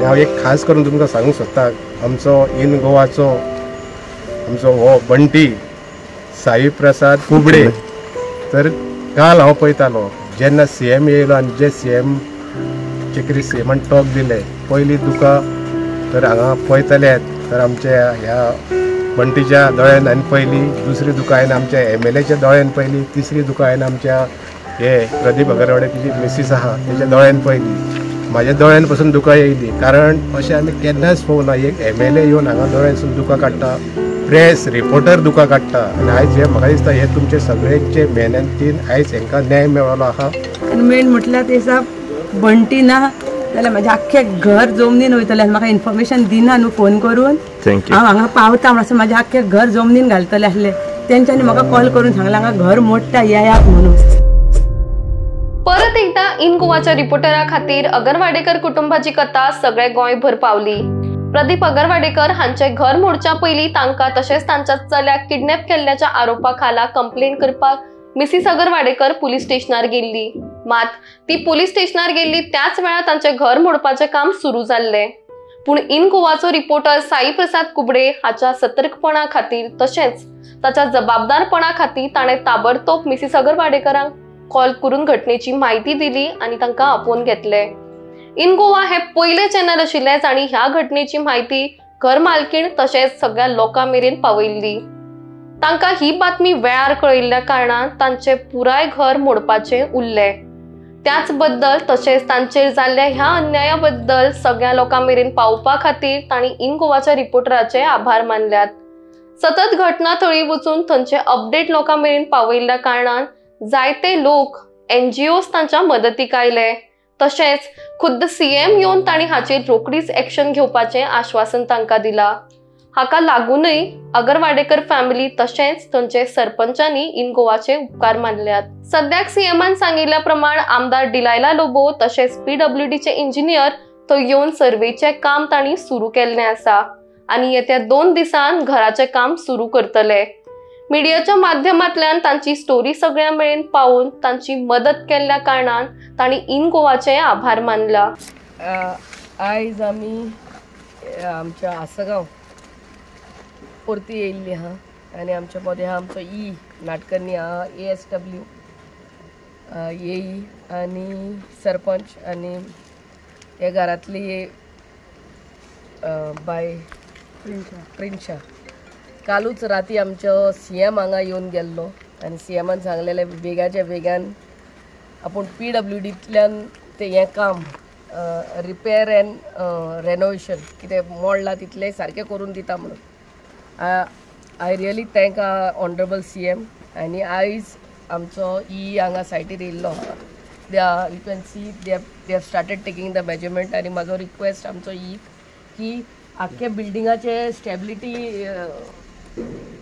हांव एक खास करून तुमकां सांगूंक सोदता आमचो इन गोवाचो आमचो हो बंटी साई प्रसाद कुबडे तर काल हांव पळयतालो जेन्ना CM येयलो आनी जे CM चे कितें CMान टॉक दिले पयलीं तुका तर हांगा पळयतले तर आमच्या ह्या बंटीच्या दोळ्यान आनी पयलीं दुसरी दुकां हांवें आमच्या MLAच्या दोळ्यान पयलीं तिसरी दुकां हांवें आमच्या हे प्रदीप अगरवाडेची मिसीस आहा तेच्या दोळ्यान पयलीं म्हाज्या दोळ्यान पासून दुकां येयली कारण अशें आमी केन्नाच पळोवना एक MLA येवन हांगा दोळ्यानसून दुकां काडटा प्रेस रिपोर्टर दुकां काडटा आनी आयज हे म्हाका दिसता हे तुमचे सगळ्यांचे मेहनतीन आयज हांकां न्याय मेळलो आहा आनी मेन म्हटल्यार ते हिसाब बंटी ना जाल्यार म्हाजें आख्खें घर जमनीन वयतलें म्हाका इन्फॉर्मेशन दिना न्हू फोन करून हांव हांगा पावता म्हणून म्हाजें आख्खें घर जमनीन घालतलें आसलें तेंच्यांनी म्हाका कॉल करून सांगलें हांगा घर मोडटा येयात म्हणून। परत एकदा इन गोवाच्या रिपोर्टरा खातीर अगरवाडेकर कुटुंबाची कथा सगळे गोंयभर पावली। प्रदीप अगरवाडेकर हांचे घर मोडच्या पयलीं तांकां तशेंच तांच्या चल्याक किडनॅप केल्ल्याच्या आरोपा खाला कंप्लेंट करपाक मिसीस अगरवाडेकर पुलीस स्टेशनार गेल्ली। मात ती पुलीस स्टेशनार गेल्ली त्याच वेळार तांचे घर मोडपाचें काम सुरू जाल्लें। पूण इन गोवाचो रिपोर्टर साई प्रसाद कुबडे हाच्या सतर्कपणा खातीर तशेंच ताच्या जबाबदारपणा खातीर ताणें ताबडतोब मिसीस अगरवाडेकरांक कॉल करून घटनेची माहिती दिली आणि तांकां आपोवन घेतले। इन गोवा हे पयले चॅनल आशिल्लें आनी ह्या घटनेची माहिती घर मालकीण तशेंच सगळ्या लोकां मेरेन पावयल्ली। तांकां ही बातमी वेळार कळयल्ल्या कारणान तांचे पुराय घर मोडपाचें उरलें। त्याच बद्दल तशेंच तांचेर जाल्ल्या ह्या अन्याया बद्दल सगळ्या लोकां मेरेन पावपा खातीर तांणी इन गोवाच्या रिपोर्टराचे आभार मानल्यात। सतत घटनास्थळी वचून थंयचे अपडेट लोकां मेरेन पावयल्ल्या कारणान जायते लोक NGOs तांच्या मदतीक आयले। तशेंच खुद्द CM येवन तांणी हाचेर रोखडीच एक्शन घेवपाचें आश्वासन तांकां दिलां। हाका लागूनय अगरवाडेकर फॅमिली तशेंच थंयचे सरपंचांनी इन गोवाचे उपकार मानल्यात। सद्याक CMान सांगिल्ल्या प्रमाण आमदार डिलायला लोबो तशेंच PWDचे इंजिनियर थंय येवन सर्वेचें काम तांणी सुरू केल्लें आसा आनी येत्या 2 दिसान घराचें काम सुरू करतले। मीडियाच्या माध्यमांतल्यान तांची स्टोरी सगळ्यां मेरेन पावून तांची मदत केल्ल्या कारणान तांणी इन गोवाचे आभार मानला। आयज आमी आमच्या आसगांव परती येयल्ली आहा आनी आमच्या मदें आहा आमचो नाटकर्णी आहा ASW येई आनी सरपंच आनी हे घरांतली बाय प्रिंशा। कालूच राती आमचो CM हांगा येवन गेल्लो आनी CMान सांगलेलें बेगाच्या बेगान आपूण PWDंतल्यान तें हें काम रिपेर एंड रेनोवेशन कितें मोडलां तितलें सारकें करून दिता म्हणून। I really thank honourable CM आनी आयज आमचो हांगा सायटीर येयल्लो you can see they have started taking the measurement आनी म्हाजो रिक्वेस्ट आमचो की आख्खे बिल्डिंगाचे स्टेबिलिटी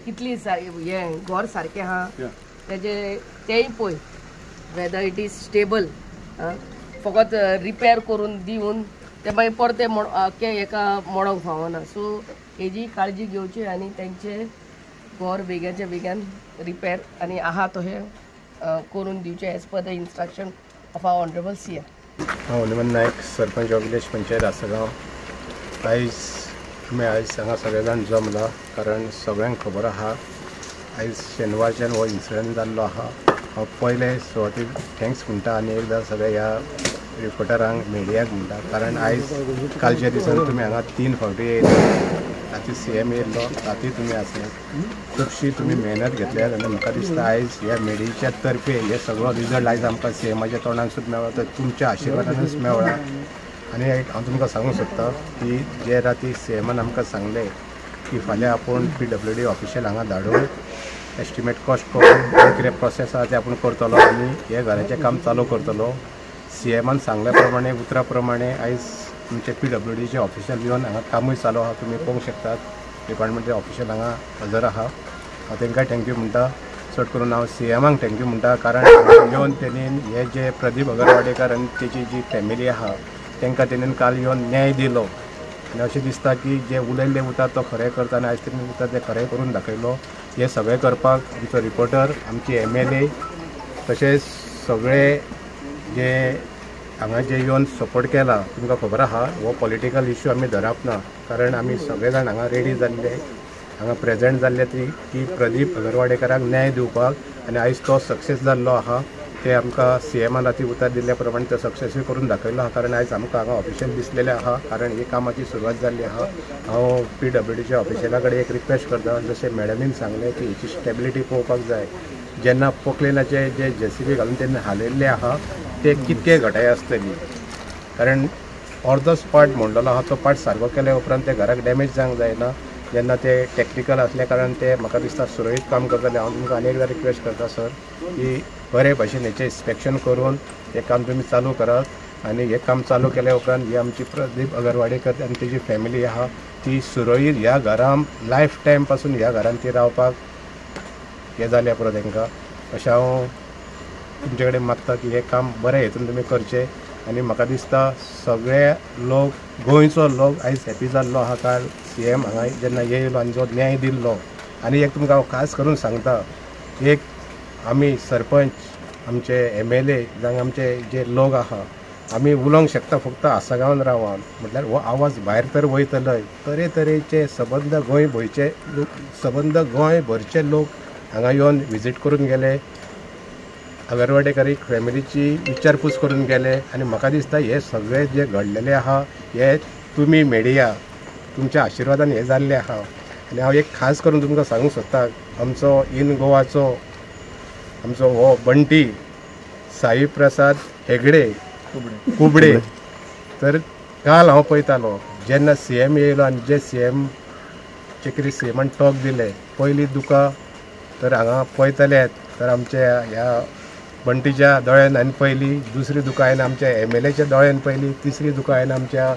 कितली हें घर सारकें आहा तेंय पळय वेदर इट इज स्टेबल फकत रिपेर करून दिवन ते मागीर परते हेका मोडोंक फावना। सो हेजी काळजी घेवची आनी तेंचे घर बेगाच्या बेगान रिपेर आनी आहा तशें करून दिवचें as per the instruction of our honourable CM। हांव हनुमान नायक सरपंच विलेज पंचायत आसगांव। आयज तुमी हांगा सगळे जाण जमला कारण सगळ्यांक खबर आहा आयज शेनवारच्यान हो इन्सिडंट जाल्लो आहा। हांव पयले सुवातेर थँक्स म्हणटा आनी एकदां सगळ्या ह्या रिपोर्टरांक मिडियाक म्हणटा कारण आयज कालच्या दिसान तुमी हांगा 3 फावटी येयले राती CM येयल्लो राती तुमी आसले खुबशी तुमी मेहनत घेतल्यात आनी म्हाका दिसता आयज ह्या मिडियाच्या तर्फे हे सगळो रिजल्ट आयज आमकां CMाच्या तोंडानसून मेळ्ळो तर तुमच्या आशिर्वादानूच मेळ्ळा। आनी हांव तुमकां सांगूंक सोदता की जे राती CMान आमकां सांगलें की फाल्यां आपूण PWD ऑफिशियल हांगा धाडून एस्टिमेट कॉस्ट करून कितें प्रोसेस आसा तें आपूण करतलो आनी हे घराचें काम चालू करतलो। CMान सांगल्या प्रमाणे उतरा प्रमाणे आयज तुमचे PWDचे ऑफिशियल येवन हांगा कामूय चालू आहा तुमी पळोवंक शकतात। डिपार्टमेंटचे ऑफिशियल हांगा हजर आहा हांव तांकां थँक्यू म्हणटा। चड करून हांव CMाक थँक्यू म्हणटा कारण येवन तेणी हे जे प्रदीप अगरवाडेकर आनी तेची जी फॅमिली आहा तांकां तेणेन काल येवन न्याय दिलो आनी अशें दिसता की जे उलयल्लें उरता तो खरें करता आनी आयज तेणी उरता तें खरें करून दाखयलो। हे सगळें करपाक आमचो रिपोर्टर आमची MLA तशेंच सगळे जे हांगा जे येवन सपोर्ट केला तुमकां खबर आहा हो पॉलिटिकल इश्यू आमी धरप ना, कारण आमी सगळे जाण हांगा रेडी जाल्ले, हांगा प्रेजेंट जाल्ले की प्रदीप अगरवाडेकराक न्याय दिवपाक, आनी आयज तो सक्सेस जाल्लो आहा। ते आमकां सीएमान राती उतर दिल्ल्या प्रमाणे तो सक्सेसूय करून दाखयलो आहा, कारण आयज आमकां हांगा ऑफिशियल दिसलेले आहा, कारण ही कामाची सुरवात जाल्ली आहा। हांव PWDच्या ऑफिशियला कडेन एक रिक्वेस्ट करता, जशें मॅडमीन सांगलें की हेची स्टेबिलिटी पळोवपाक जाय। जेन्ना पोकलेनाचे जे JCB घालून तेन्ना हालयल्ले आहा ते कितके घटाय आसतली, कारण अर्दोच पार्ट म्हणलेलो आहा तो पार्ट सारको केल्या उपरांत ते घराक डॅमेज जावंक जायना। जेन्ना ते टॅक्निकल आसल्या कारण ते म्हाका दिसता सुरळीत काम करतले। हांव तुमकां आनी एकदां रिक्वेस्ट करता सर की बरे भशेन हेचें इन्स्पेक्शन करून हें काम तुमी चालू करात, आनी हें काम चालू केल्या उपरांत ही आमची प्रदीप अगरवाडेकर आनी तेजी फॅमिली आहा ती सुरळीत ह्या घरान लायफ टायम पासून ह्या घरान ती रावपाक हें जाल्या पुरो तांकां। अशें हांव तुमचे कडेन मागता की हें काम बरें हेतून तुमी करचें, आनी म्हाका दिसता सगळे लोक गोंयचो लोक आयज हॅपी जाल्लो आहा कारण CM हांगा जेन्ना येयलो आनी जो न्याय दिल्लो। आनी एक तुमकां हांव खास करून सांगता, एक आमी सरपंच आमचे MLA जावं आमचे जे लोक आहा आमी उलोवंक शकता फक्त आसागांवान रावन, म्हटल्यार हो आवाज भायर तर वयतलोय। तरेतरेचे सबंद गोंय भरचे लोक हांगा येवन विजीट करून गेले, अगरवाडेकर फॅमिलीची विचारपूस करून गेले, आनी म्हाका दिसता हे सगळे जे घडलेले आहा हे तुमी मिडिया तुमच्या आशिर्वादान हे जाल्ले आहा। आनी हांव एक खास करून तुमकां सांगूंक सोदता, आमचो इन गोवाचो आमचो हो बंटी साई प्रसाद हेगडे कुबडे, तर काल हांव पळयतालो जेन्ना CM येयलो आनी जे CM चे कितें CMान टॉक दिले पयली दुकां तर हांगा पळयतले तर आमच्या ह्या बंटीच्या दोळ्यान आनी पयली, दुसरी दुकां हांवें आमच्या MLAच्या दोळ्यान पयली, तिसरी दुकां हांवें आमच्या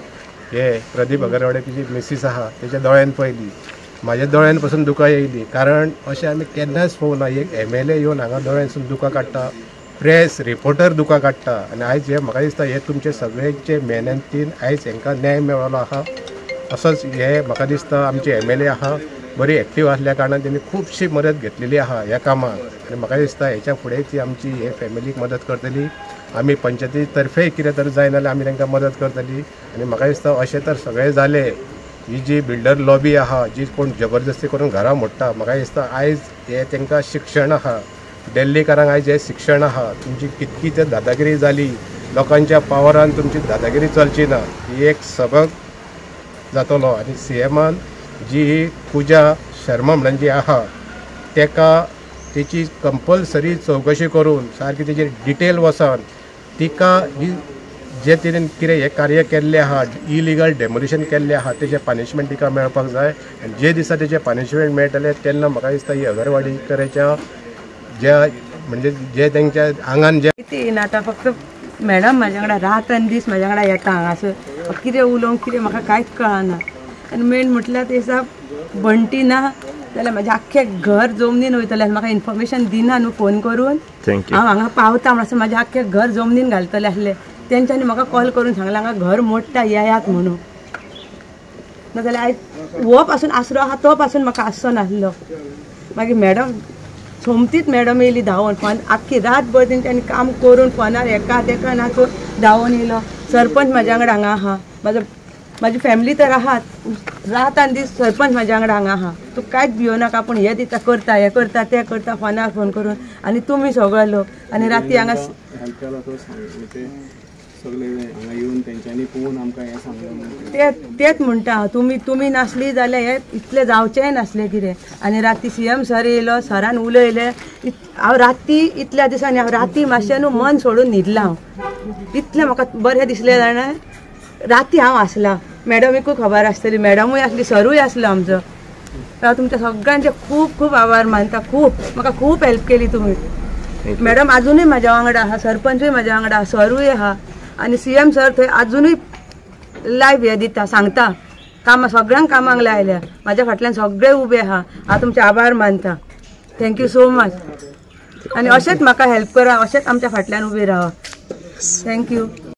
हे प्रदीप अगरवाडेची मिसीस आहा तेच्या दोळ्यान पयली, म्हाज्या दोळ्यान पासून दुकां येयली। कारण अशें आमी केन्नाच पळोवना एक MLA येवन हांगा दोळ्यानसून दुकां काडटा, प्रेस रिपोर्टर दुकां काडटा, आनी आयज हे म्हाका दिसता हे तुमचे सगळ्यांचे मेहनतीन आयज हांकां न्याय मेळ्ळो आहा। असोच हे म्हाका दिसता आमचे MLA आहा बरी एक्टीव आसल्या कारणान तेणी खुबशी मदत घेतलेली आहा ह्या कामाक, आनी म्हाका दिसता हेच्या फुडें ती आमची हे फॅमिलीक मदत करतली। आमी पंचायती तर्फे कितें तर जाय जाल्यार आमी तांकां मदत करतली, आनी म्हाका दिसता अशें तर सगळें जालें। ही जी बिल्डर लॉबी आहा जी कोण जबरदस्ती करून घरां मोडटा, म्हाका दिसता आयज हे तांकां शिक्षण आहा, दिल्लीकारांक आयज हे शिक्षण आहा, तुमची कितकी ते दादागिरी जाली, लोकांच्या पावरान तुमची दादागिरी चलची ना, ही एक सबक जातलो। आनी CMान जी ही पूजा शर्मा म्हणून जी आहा तेका तेची कंपल्सरी चवकशी करून सारकी तेची डिटेल वचोन तिका ही जे तिणें कितें हे कार्य केल्लें आहा इलिगल डेमोलिशन केल्लें आहा तेजें पनिशमेंट तिका मेळपाक जाय, आनी जे दिसा तेजें पनिशमेंट मेळटलें तेन्ना म्हाका दिसता ही अगरवाडीकराच्या ज्या म्हणजे जे तेंच्या आंगान जे कितें आतां फक्त मॅडम म्हाज्या वांगडा रात आनी दीस म्हाज्या वांगडा येता हांगासर, कितें उलोवंक कितें म्हाका कांयच कळना। आनी मेन म्हटल्यार ते दिसा बंटी ना जाल्यार म्हाजें आख्खें घर जमनीन वयतलें, म्हाका इन्फॉर्मेशन दिना न्हू फोन करून, हांव हांगा पावता म्हणसर म्हाजें आख्खें घर जमनीन घालतलें आसलें। तेंच्यांनी म्हाका कॉल करून सांगलें हांगा घर मोडटा येयात म्हणून, नाजाल्यार आयज हो पासून आसरो आहा तो पासून म्हाका आसचो नासलो। मागीर मॅडम सोमतीच मॅडम येयली धांवून, फोन आख्खी रातभर तेंच्यांनी काम करून फोनार हेका तेका नाचून धांवून येयलो। सरपंच म्हाज्या वांगडा हांगा आहा, म्हाजी फॅमिली तर आहात, रात आनी दीस सरपंच म्हाज्या वांगडा हांगा आहा। तूं कांयच भियो नाका, पूण हे दिता करता हे करता तें करता फोनार फोन करून, आनी तुमी सगळे लोक आनी राती हांगा तेच म्हणटा तुमी नासली जाल्यार हे इतले जावचेंय नासलें कितें। आनी राती CM सर येयलो, सरान उलयलें, हांव राती इतल्या दिसांनी हांव राती मातशें न्हू मन सोडून न्हिदलां, हांव इतलें म्हाका बरें दिसलें जाणा। राती हांव आसलां, मॅडमीकूय खबर आसतली, मॅडमूय आसली, सरूय आसलो आमचो। हांव तुमच्या सगळ्यांचे खूब खूब आभार मानता, म्हाका खूब हेल्प केली तुमी। मॅडम अजूनय म्हाज्या वांगडा आहा, सरपंचूय म्हाज्या वांगडा आहा, सरूय आहा, आनी CM सर थंय अजूनय लायव्ह हे दिता, सांगता कामां सगळ्यांक कामाक लायल्या, म्हाज्या फाटल्यान सगळे उबे आहा। हांव तुमचे आभार मानता, थँक्यू सो मच। आनी अशेंच म्हाका हेल्प करा, अशेंच आमच्या फाटल्यान उबे रावा, थँक्यू।